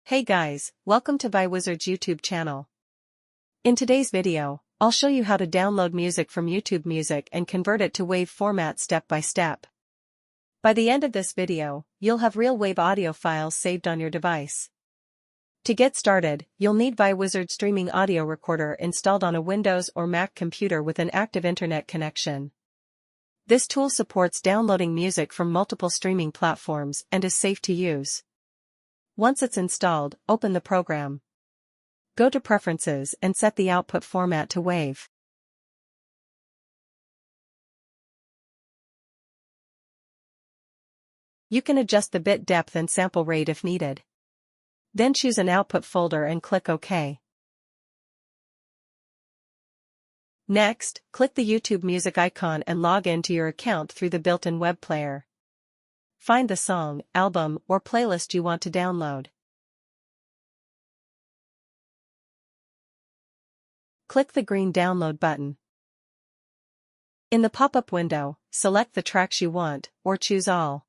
Hey guys, welcome to Wizard's YouTube channel. In today's video, I'll show you how to download music from YouTube Music and convert it to WAV format step by step. By the end of this video, you'll have real WAV audio files saved on your device. To get started, you'll need Wizard Streaming Audio Recorder installed on a Windows or Mac computer with an active internet connection. This tool supports downloading music from multiple streaming platforms and is safe to use. Once it's installed, open the program. Go to Preferences and set the output format to WAV. You can adjust the bit depth and sample rate if needed. Then choose an output folder and click OK. Next, click the YouTube Music icon and log in to your account through the built-in web player. Find the song, album, or playlist you want to download. Click the green download button. In the pop-up window, select the tracks you want, or choose all.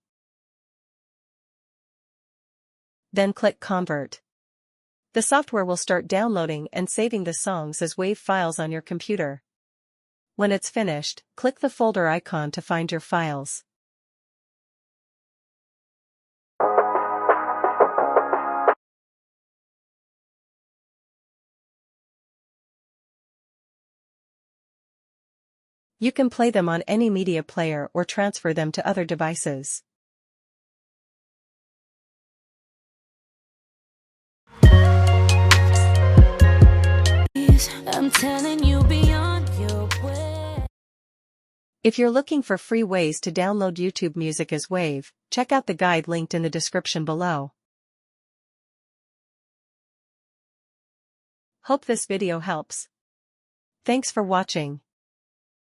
Then click Convert. The software will start downloading and saving the songs as WAV files on your computer. When it's finished, click the folder icon to find your files. You can play them on any media player or transfer them to other devices. I'm telling you beyond your way. If you're looking for free ways to download YouTube music as WAV, check out the guide linked in the description below. Hope this video helps. Thanks for watching.